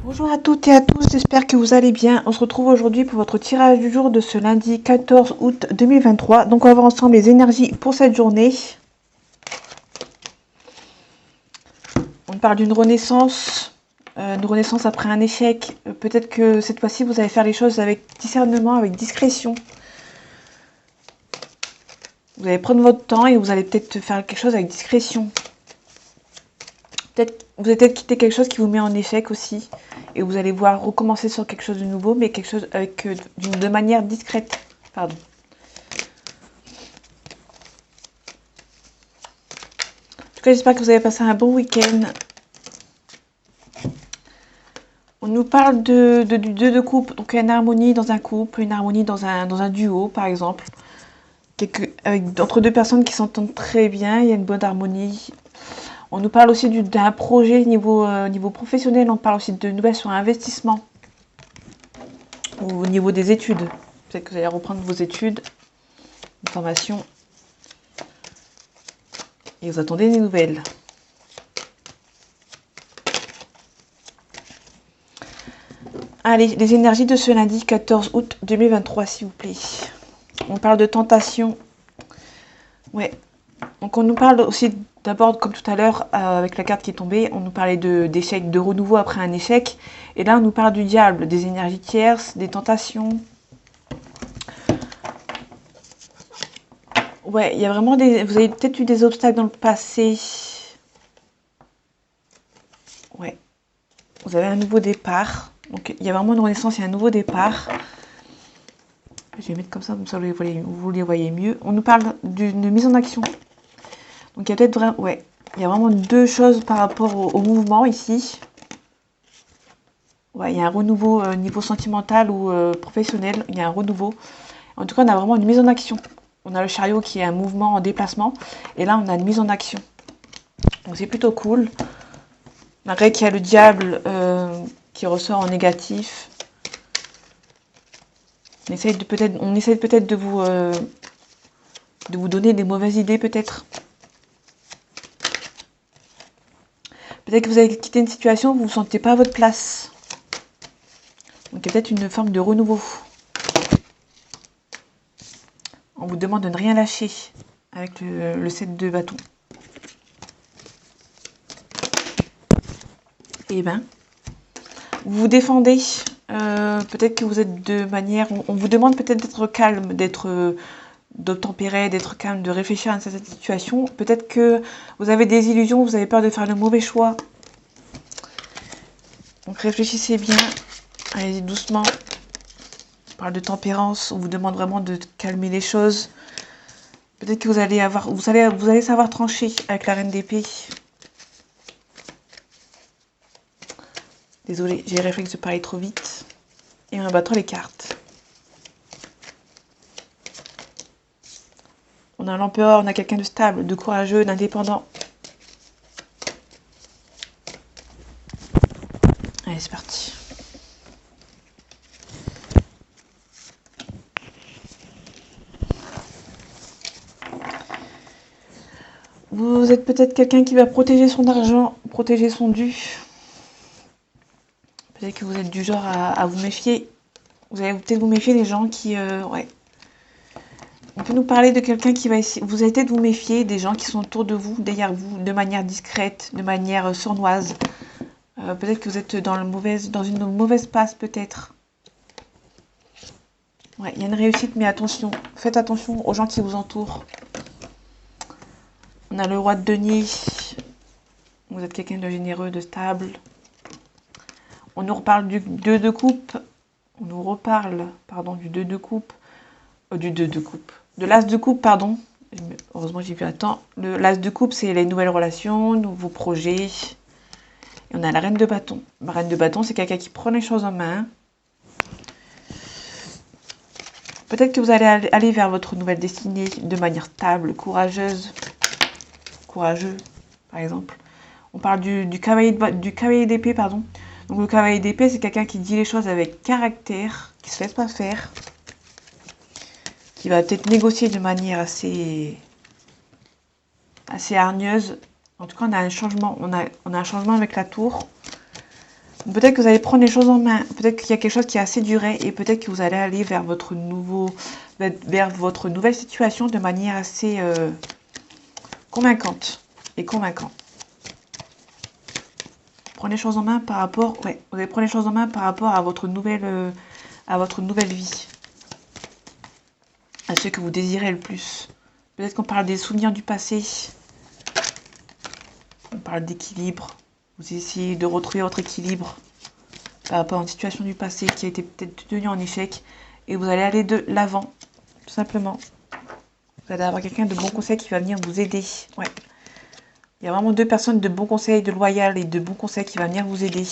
Bonjour à toutes et à tous, j'espère que vous allez bien. On se retrouve aujourd'hui pour votre tirage du jour de ce lundi 14 août 2023. Donc on va voir ensemble les énergies pour cette journée. On parle d'une renaissance après un échec. Peut-être que cette fois-ci vous allez faire les choses avec discernement, avec discrétion. Vous allez prendre votre temps et vous allez peut-être faire quelque chose avec discrétion. Vous allez peut-être quitter quelque chose qui vous met en échec aussi. Et vous allez voir recommencer sur quelque chose de nouveau, mais quelque chose avec de manière discrète. Pardon. En tout cas, j'espère que vous avez passé un bon week-end. On nous parle du 2 de coupe, donc une harmonie dans un couple, une harmonie dans un duo, par exemple. Entre deux personnes qui s'entendent très bien, il y a une bonne harmonie. On nous parle aussi d'un projet niveau professionnel, on parle aussi de nouvelles sur investissement. Ou au niveau des études. Peut-être que vous allez reprendre vos études, une formation. Et vous attendez des nouvelles. Allez, les énergies de ce lundi 14 août 2023, s'il vous plaît. On parle de tentation. Ouais. Donc on nous parle aussi d'abord, comme tout à l'heure, avec la carte qui est tombée, on nous parlait d'échec, de renouveau après un échec. Et là, on nous parle du diable, des énergies tierces, des tentations. Ouais, il y a vraiment vous avez peut-être eu des obstacles dans le passé. Ouais. Vous avez un nouveau départ. Donc il y a vraiment une renaissance, il y a un nouveau départ. Je vais mettre comme ça vous les voyez mieux. On nous parle d'une mise en action. Donc il y a peut-être vraiment, ouais, il y a vraiment deux choses par rapport au mouvement ici. Ouais, il y a un renouveau niveau sentimental ou professionnel, il y a un renouveau. En tout cas, on a vraiment une mise en action. On a le chariot qui est un mouvement en déplacement, et là, on a une mise en action. Donc c'est plutôt cool. Malgré qu'il y a le diable qui ressort en négatif. On essaye peut-être de vous donner des mauvaises idées, peut-être. Peut-être que vous avez quitté une situation où vous ne vous sentez pas à votre place. Donc il y a peut-être une forme de renouveau. On vous demande de ne rien lâcher avec le 7 de bâton. Eh ben, vous vous défendez. Peut-être que vous êtes de manière... On vous demande peut-être d'être calme, d'obtempérer, d'être calme, de réfléchir à cette situation. Peut-être que vous avez des illusions, vous avez peur de faire le mauvais choix. Donc réfléchissez bien. Allez-y doucement. On parle de tempérance. On vous demande vraiment de calmer les choses. Peut-être que vous allez savoir trancher avec la reine d'épée. Désolée, j'ai le réflexe de parler trop vite. Et on va battre les cartes. On a l'empereur, on a quelqu'un de stable, de courageux, d'indépendant. Allez, c'est parti. Vous êtes peut-être quelqu'un qui va protéger son argent, protéger son dû. Peut-être que vous êtes du genre à vous méfier. Vous allez peut-être vous méfier des gens qui... ouais. On peut nous parler de quelqu'un qui va essayer... Vous allez peut-être vous méfier des gens qui sont autour de vous, derrière vous, de manière discrète, de manière sournoise. Peut-être que vous êtes dans une mauvaise passe, peut-être. Ouais, il y a une réussite, mais attention. Faites attention aux gens qui vous entourent. On a le roi de denier. Vous êtes quelqu'un de généreux, de stable. On nous reparle du 2 de coupe. On nous reparle, pardon, du 2 de coupe. Du 2 de coupe. De l'as de coupe, pardon. Heureusement, j'ai vu à temps. L'as de coupe, c'est les nouvelles relations, nouveaux projets. Et on a la reine de bâton. La reine de bâton, c'est quelqu'un qui prend les choses en main. Peut-être que vous allez aller vers votre nouvelle destinée de manière stable, courageuse. Courageux, par exemple. On parle du cavalier d'épée, pardon. Donc le cavalier d'épée, c'est quelqu'un qui dit les choses avec caractère, qui se laisse pas faire, qui va peut-être négocier de manière assez hargneuse. En tout cas, on a un changement. On a un changement avec la tour. Peut-être que vous allez prendre les choses en main. Peut-être qu'il y a quelque chose qui a assez duré et peut-être que vous allez aller vers votre nouvelle situation de manière assez convaincante et convaincant. Prenez les choses en main par rapport, ouais, vous allez prendre les choses en main par rapport à votre nouvelle vie, à ce que vous désirez le plus. Peut-être qu'on parle des souvenirs du passé. On parle d'équilibre. Vous essayez de retrouver votre équilibre par rapport à une situation du passé qui a été peut-être tenue en échec. Et vous allez aller de l'avant, tout simplement. Vous allez avoir quelqu'un de bon conseil qui va venir vous aider. Ouais. Il y a vraiment deux personnes de bons conseils, de loyal et de bons conseils qui va venir vous aider.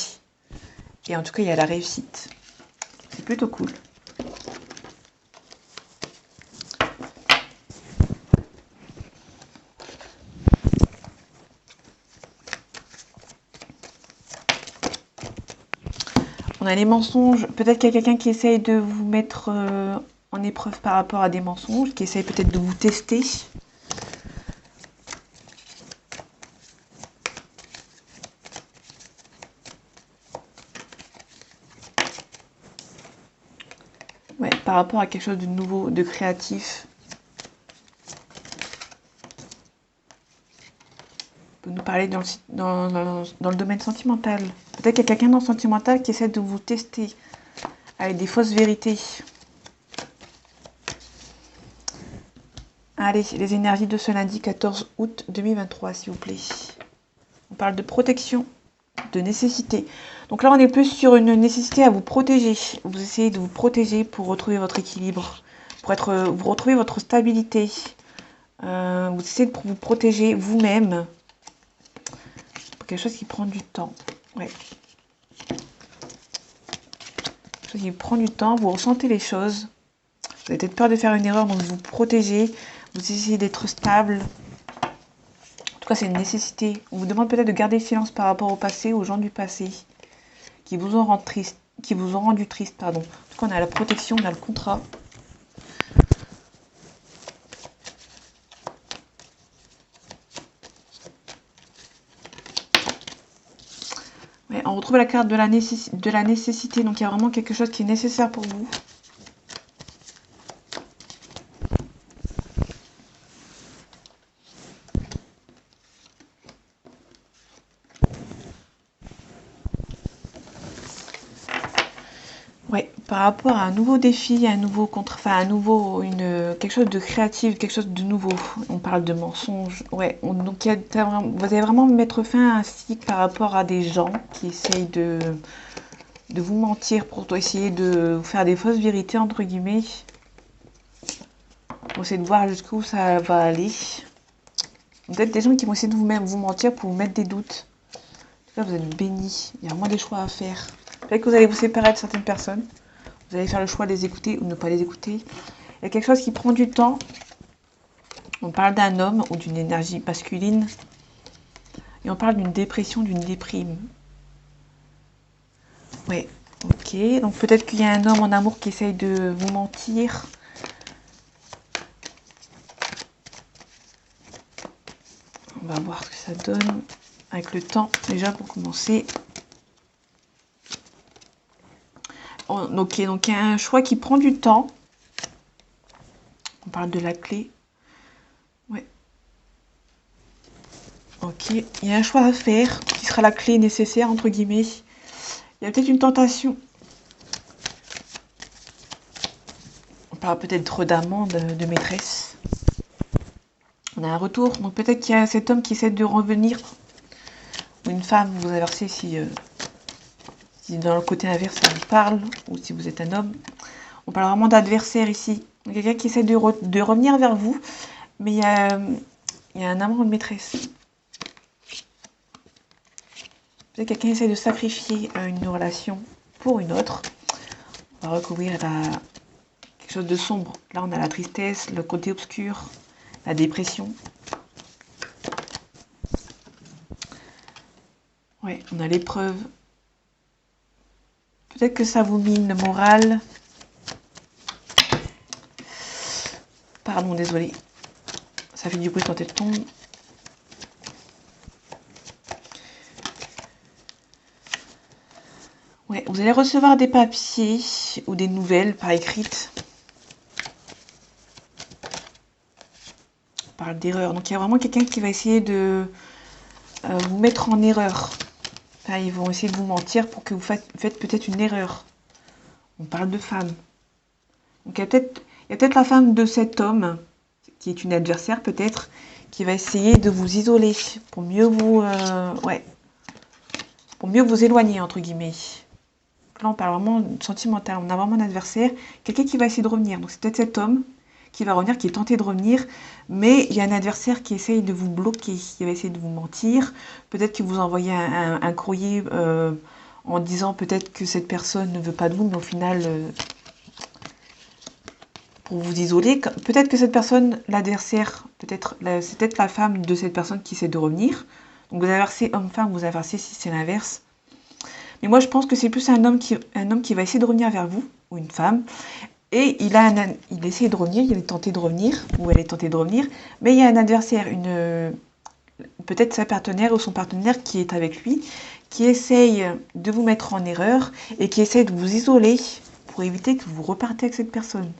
Et en tout cas, il y a la réussite. C'est plutôt cool. On a les mensonges. Peut-être qu'il y a quelqu'un qui essaye de vous mettre en épreuve par rapport à des mensonges, qui essaye peut-être de vous tester. Ouais, par rapport à quelque chose de nouveau, de créatif. On peut nous parler dans le domaine sentimental. Peut-être qu'il y a quelqu'un dans le sentimental qui essaie de vous tester avec des fausses vérités. Allez, les énergies de ce lundi 14 août 2023, s'il vous plaît. On parle de protection, de nécessité. Donc là, on est plus sur une nécessité à vous protéger. Vous essayez de vous protéger pour retrouver votre équilibre, vous retrouver votre stabilité. Vous essayez de vous protéger vous-même. Pour quelque chose qui prend du temps. Ouais. Quelque chose qui prend du temps, vous ressentez les choses. Vous avez peut-être peur de faire une erreur, donc vous protégez. Vous essayez d'être stable. En tout cas, c'est une nécessité. On vous demande peut-être de garder le silence par rapport au passé, aux gens du passé, qui vous ont rendu triste, pardon. En tout cas, on a la protection, on a le contrat. Ouais, on retrouve la carte de la nécessité, donc il y a vraiment quelque chose qui est nécessaire pour vous. Ouais, par rapport à un nouveau défi, un nouveau quelque chose de créatif, quelque chose de nouveau. On parle de mensonges. Ouais, donc vous allez vraiment mettre fin à un cycle par rapport à des gens qui essayent de vous mentir pour essayer de vous faire des fausses vérités, entre guillemets. Pour essayer de voir jusqu'où ça va aller. Peut-être des gens qui vont essayer de vous mentir pour vous mettre des doutes. En tout cas, vous êtes bénis. Il y a vraiment des choix à faire. Peut-être que vous allez vous séparer de certaines personnes. Vous allez faire le choix de les écouter ou ne pas les écouter. Il y a quelque chose qui prend du temps. On parle d'un homme ou d'une énergie masculine. Et on parle d'une dépression, d'une déprime. Ouais, ok. Donc peut-être qu'il y a un homme en amour qui essaye de vous mentir. On va voir ce que ça donne avec le temps, déjà pour commencer. Ok, donc il y a un choix qui prend du temps. On parle de la clé. Ouais. Ok, il y a un choix à faire qui sera la clé nécessaire, entre guillemets. Il y a peut-être une tentation. On parle peut-être d'amant, de maîtresse. On a un retour, donc peut-être qu'il y a cet homme qui essaie de revenir. Ou une femme, vous inversez si dans le côté inverse ça vous parle, ou si vous êtes un homme. On parle vraiment d'adversaire ici. Quelqu'un qui essaie de revenir vers vous, mais il y a un amant de maîtresse. Peut-être quelqu'un essaie de sacrifier une relation pour une autre. On va recouvrir quelque chose de sombre. Là, on a la tristesse, le côté obscur, la dépression. Ouais, on a l'épreuve. Peut-être que ça vous mine le moral. Pardon, désolé. Ça fait du bruit quand elle tombe. Ouais, vous allez recevoir des papiers ou des nouvelles par écrite. On parle d'erreur. Donc il y a vraiment quelqu'un qui va essayer de vous mettre en erreur. Enfin, ils vont essayer de vous mentir pour que vous faites peut-être une erreur. On parle de femme. Donc il y a peut-être la femme de cet homme, qui est une adversaire peut-être, qui va essayer de vous isoler pour mieux vous, ouais, pour mieux vous éloigner entre guillemets. Là, on parle vraiment sentimental. On a vraiment un adversaire, quelqu'un qui va essayer de revenir. Donc c'est peut-être cet homme qui va revenir, qui est tenté de revenir, mais il y a un adversaire qui essaye de vous bloquer, qui va essayer de vous mentir. Peut-être que vous envoyez un courrier en disant peut-être que cette personne ne veut pas de vous, mais au final, pour vous isoler, peut-être que cette personne, l'adversaire, c'est peut-être la femme de cette personne qui essaie de revenir. Donc vous inversez homme-femme, vous inversez si c'est l'inverse. Mais moi, je pense que c'est plus un homme qui va essayer de revenir vers vous, ou une femme, et il essaie de revenir, il est tenté de revenir, ou elle est tentée de revenir, mais il y a un adversaire, peut-être sa partenaire ou son partenaire qui est avec lui, qui essaye de vous mettre en erreur, et qui essaye de vous isoler pour éviter que vous repartez avec cette personne.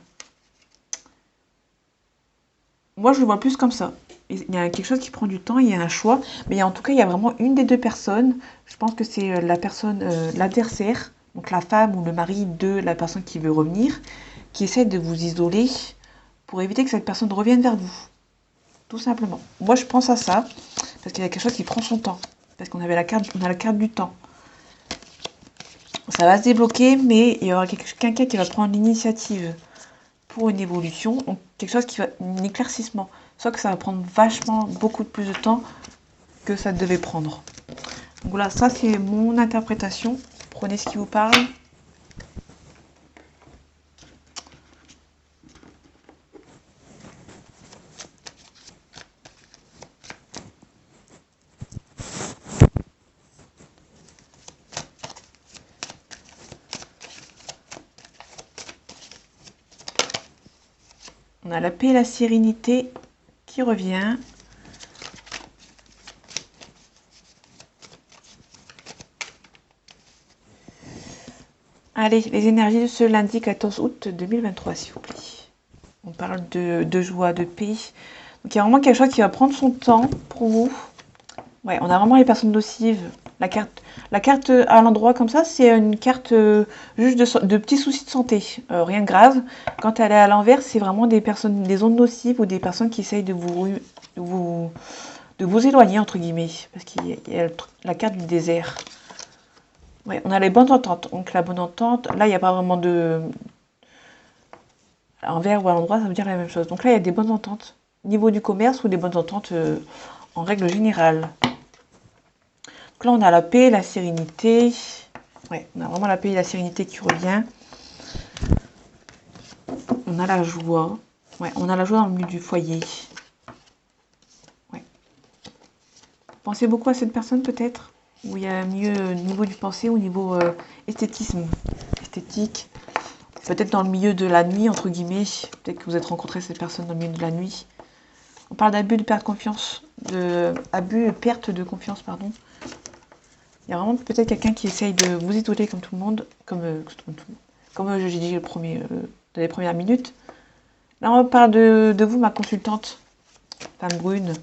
Moi, je le vois plus comme ça. Il y a quelque chose qui prend du temps, il y a un choix, mais en tout cas, il y a vraiment une des deux personnes. Je pense que c'est la personne, l'adversaire, donc la femme ou le mari de la personne qui veut revenir, qui essaie de vous isoler pour éviter que cette personne revienne vers vous. Tout simplement. Moi, je pense à ça, parce qu'il y a quelque chose qui prend son temps. Parce qu'on a la carte du temps. Ça va se débloquer, mais il y aura quelqu'un qui va prendre l'initiative pour une évolution, donc quelque chose qui va, un éclaircissement. Soit que ça va prendre vachement beaucoup plus de temps que ça devait prendre. Donc voilà, ça c'est mon interprétation. Prenez ce qui vous parle. On a la paix et la sérénité qui revient. Allez, les énergies de ce lundi 14 août 2023, s'il vous plaît. On parle de joie, de paix. Donc il y a vraiment quelque chose qui va prendre son temps pour vous. Ouais, on a vraiment les personnes nocives. La carte à l'endroit comme ça, c'est une carte juste de petits soucis de santé, rien de grave. Quand elle est à l'envers, c'est vraiment des ondes nocives ou des personnes qui essayent de vous éloigner entre guillemets, parce qu'il y a la carte du désert. Ouais, on a les bonnes ententes. Donc la bonne entente, là il n'y a pas vraiment de à l'envers ou à l'endroit, ça veut dire la même chose. Donc là il y a des bonnes ententes, au niveau du commerce ou des bonnes ententes en règle générale. Donc là, on a la paix, la sérénité. Ouais, on a vraiment la paix et la sérénité qui revient. On a la joie. Ouais, on a la joie dans le milieu du foyer. Ouais. Pensez beaucoup à cette personne peut-être, où il y a un mieux niveau du pensée, au niveau esthétisme, esthétique. Peut-être dans le milieu de la nuit, entre guillemets. Peut-être que vous êtes rencontré cette personne dans le milieu de la nuit. On parle d'abus de perte de confiance. Abus et perte de confiance, pardon. Il y a vraiment peut-être quelqu'un qui essaye de vous isoler comme tout le monde, comme j'ai dit dans les premières minutes. Là, on parle de vous, ma consultante, femme brune.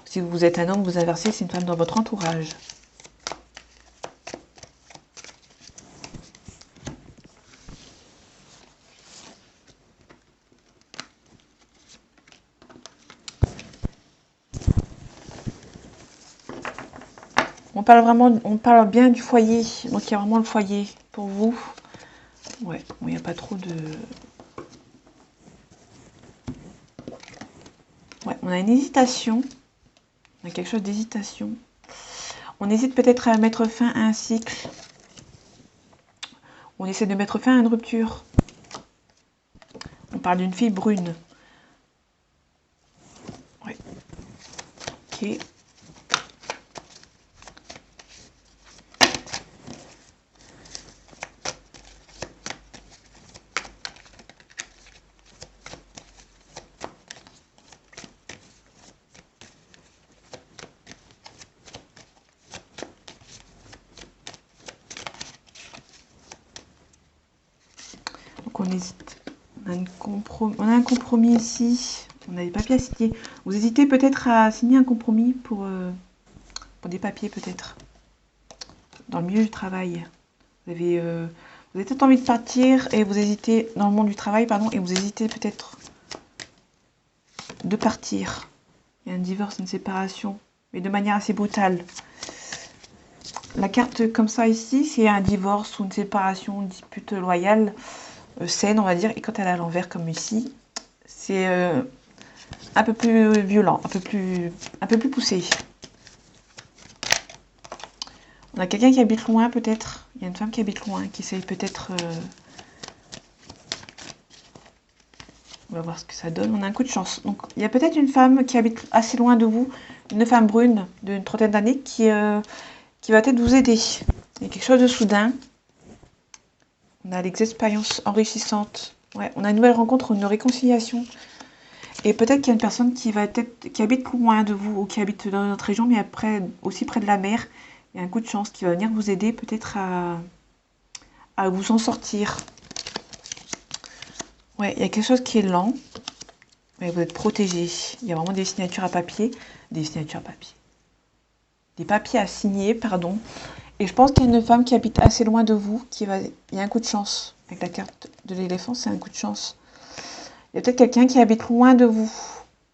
Si vous êtes un homme, vous inversez, c'est une femme dans votre entourage. On parle bien du foyer. Donc il y a vraiment le foyer pour vous. Ouais, bon, il n'y a pas trop de... Ouais, on a une hésitation. On a quelque chose d'hésitation. On hésite peut-être à mettre fin à un cycle. On essaie de mettre fin à une rupture. On parle d'une fille brune. Ouais. Ok. Donc on hésite. On a un compromis ici. On a des papiers à signer. Vous hésitez peut-être à signer un compromis pour des papiers peut-être. Dans le milieu du travail. Vous avez peut-être envie de partir et vous hésitez, dans le monde du travail, pardon, et vous hésitez peut-être de partir. Il y a un divorce, une séparation, mais de manière assez brutale. La carte comme ça ici, c'est un divorce ou une séparation, une dispute loyale, saine on va dire, et quand elle est à l'envers comme ici, c'est un peu plus violent, un peu plus poussé. On a quelqu'un qui habite loin peut-être, il y a une femme qui habite loin, qui essaye peut-être... On va voir ce que ça donne, on a un coup de chance. Donc il y a peut-être une femme qui habite assez loin de vous, une femme brune d'une trentaine d'années qui va peut-être vous aider. Il y a quelque chose de soudain. On a des expériences enrichissantes. Ouais, on a une nouvelle rencontre, une réconciliation. Et peut-être qu'il y a une personne qui habite loin de vous ou qui habite dans notre région, mais après aussi près de la mer. Il y a un coup de chance qui va venir vous aider peut-être à vous en sortir. Ouais, il y a quelque chose qui est lent. Mais vous êtes protégé. Il y a vraiment des signatures à papier. Des papiers à signer, pardon. Et je pense qu'il y a une femme qui habite assez loin de vous. Il y a un coup de chance. Avec la carte de l'éléphant, c'est un coup de chance. Il y a peut-être quelqu'un qui habite loin de vous.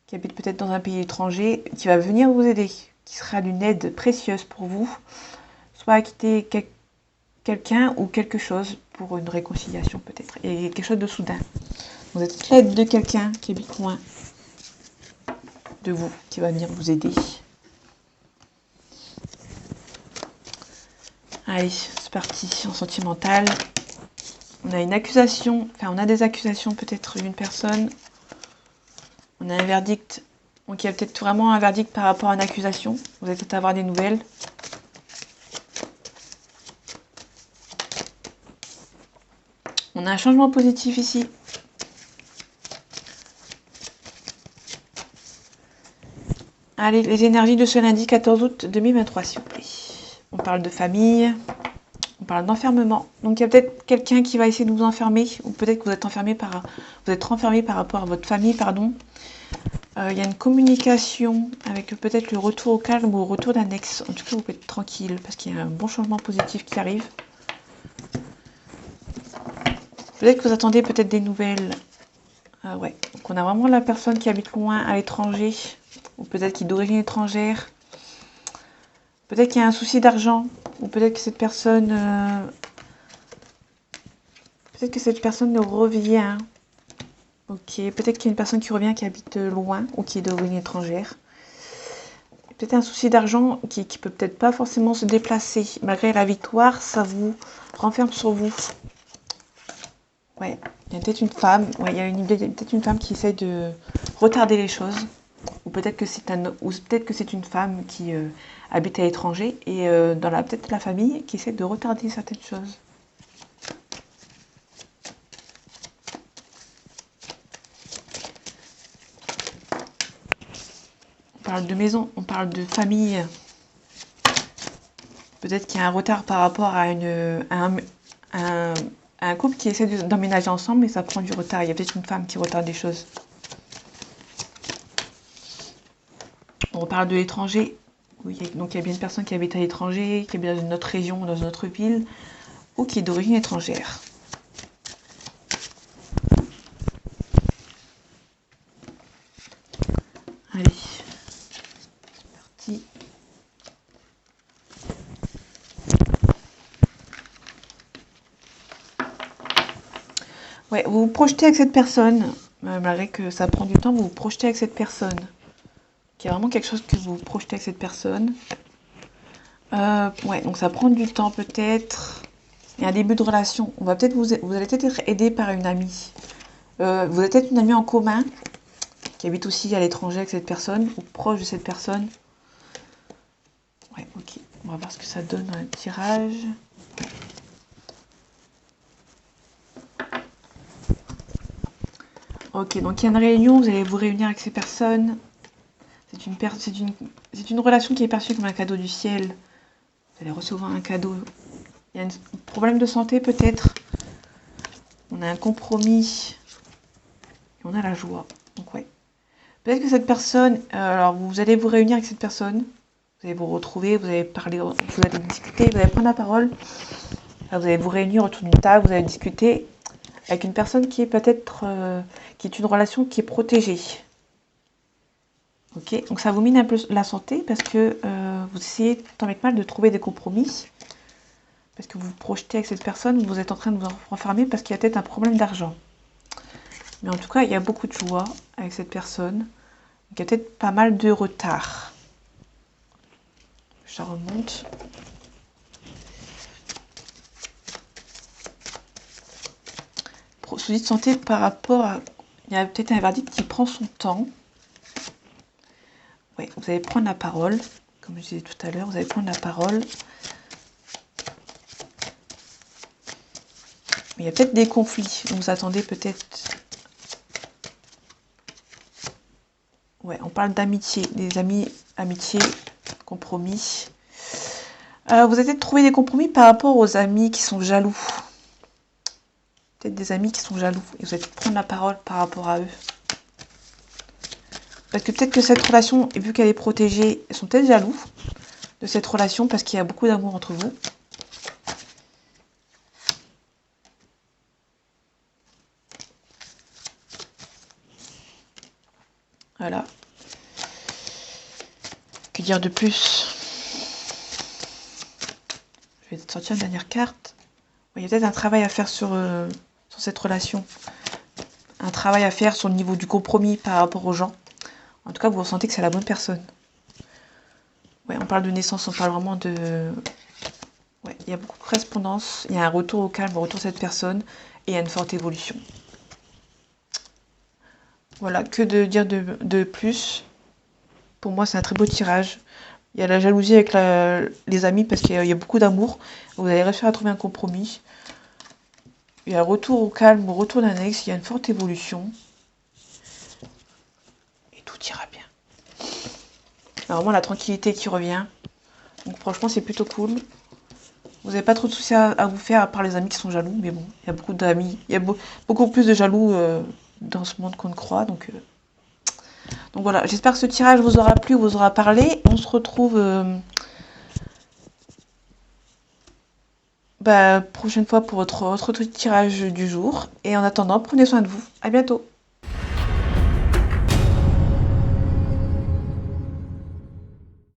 Qui habite peut-être dans un pays étranger. Qui va venir vous aider. Qui sera d'une aide précieuse pour vous. Soit à quitter quelqu'un ou quelque chose pour une réconciliation peut-être. Et quelque chose de soudain. Vous êtes l'aide de quelqu'un qui habite loin de vous, qui va venir vous aider. Allez, c'est parti, en sentimental. On a une accusation, enfin on a des accusations peut-être d'une personne. On a un verdict, donc il y a peut-être vraiment un verdict par rapport à une accusation. Vous allez peut-être avoir des nouvelles. On a un changement positif ici. Allez, les énergies de ce lundi 14 août 2023, s'il vous plaît. On parle de famille, on parle d'enfermement. Donc il y a peut-être quelqu'un qui va essayer de vous enfermer, ou peut-être que vous êtes renfermé par rapport à votre famille, pardon. Il y a une communication avec peut-être le retour au calme ou au retour d'un ex. En tout cas, vous pouvez être tranquille parce qu'il y a un bon changement positif qui arrive. Peut-être que vous attendez peut-être des nouvelles. Ouais, donc on a vraiment la personne qui habite loin à l'étranger, ou peut-être qui est d'origine étrangère. Peut-être qu'il y a un souci d'argent, ou peut-être que cette personne revient. Ok, peut-être qu'il y a une personne qui revient qui habite loin ou qui est d'origine étrangère. Peut-être un souci d'argent qui peut peut-être pas forcément se déplacer. Malgré la victoire, ça vous renferme sur vous. Ouais, il y a peut-être une femme. Ouais, il y a peut-être une femme qui essaye de retarder les choses. Ou peut-être que c'est une femme qui habite à l'étranger et dans peut-être la famille qui essaie de retarder certaines choses. On parle de maison, on parle de famille. Peut-être qu'il y a un retard par rapport à un couple qui essaie d'emménager ensemble, mais ça prend du retard. Il y a peut-être une femme qui retarde des choses. On parle de l'étranger. Oui, donc il y a bien une personne qui habite à l'étranger, qui habite dans une autre région, dans une autre ville, ou qui est d'origine étrangère. Allez, c'est parti. Ouais, vous vous projetez avec cette personne, malgré que ça prend du temps, vous vous projetez avec cette personne. Il y a vraiment quelque chose que vous projetez avec cette personne. Ouais, donc ça prend du temps peut-être. Il y a un début de relation. Vous allez peut-être être aidé par une amie. Vous avez peut-être une amie en commun qui habite aussi à l'étranger avec cette personne ou proche de cette personne. Ouais, ok. On va voir ce que ça donne dans le tirage. Ok, donc il y a une réunion, vous allez vous réunir avec ces personnes. C'est une relation qui est perçue comme un cadeau du ciel. Vous allez recevoir un cadeau. Il y a un problème de santé peut-être. on a un compromis et on a la joie. Donc ouais. Peut-être que cette personne, alors vous allez vous réunir avec cette personne, vous allez vous retrouver, vous allez parler, vous allez discuter, vous allez prendre la parole, vous allez vous réunir autour d'une table, vous allez discuter avec une personne qui est peut-être, qui est une relation qui est protégée. Ok, donc ça vous mine un peu la santé parce que vous essayez tant bien que mal de trouver des compromis, parce que vous vous projetez avec cette personne, vous êtes en train de vous renfermer parce qu'il y a peut-être un problème d'argent. Mais en tout cas, il y a beaucoup de joie avec cette personne. Donc, il y a peut-être pas mal de retard. Ça remonte. Souci de santé par rapport à... Il y a peut-être un verdict qui prend son temps. Ouais, vous allez prendre la parole. Comme je disais tout à l'heure, vous allez prendre la parole. Mais il y a peut-être des conflits. Donc vous attendez peut-être... Ouais, on parle d'amitié. Des amis, amitié, compromis. Vous allez peut-être trouver des compromis par rapport aux amis qui sont jaloux. Peut-être des amis qui sont jaloux. Et vous allez prendre la parole par rapport à eux. Parce que peut-être que cette relation, vu qu'elle est protégée, ils sont peut-être jaloux de cette relation parce qu'il y a beaucoup d'amour entre vous. Voilà. Que dire de plus? Je vais sortir une dernière carte. Il y a peut-être un travail à faire sur cette relation. Un travail à faire sur le niveau du compromis par rapport aux gens. En tout cas, vous ressentez que c'est la bonne personne. Ouais, on parle de naissance, on parle vraiment de... Ouais, il y a beaucoup de correspondance, il y a un retour au calme, un retour de cette personne, et il y a une forte évolution. Voilà, que de dire de plus? Pour moi, c'est un très beau tirage. Il y a la jalousie avec les amis, parce qu'il y a beaucoup d'amour. Vous allez réussir à trouver un compromis. Il y a un retour au calme, au retour d'un ex, il y a une forte évolution. Et tout ira bien. Alors, vraiment, la tranquillité qui revient. Donc franchement, c'est plutôt cool. Vous n'avez pas trop de soucis à vous faire, à part les amis qui sont jaloux. Mais bon, il y a beaucoup d'amis. Il y a beaucoup plus de jaloux dans ce monde qu'on ne croit. Donc voilà, j'espère que ce tirage vous aura plu, vous aura parlé. On se retrouve prochaine fois pour votre autre tirage du jour. Et en attendant, prenez soin de vous. À bientôt.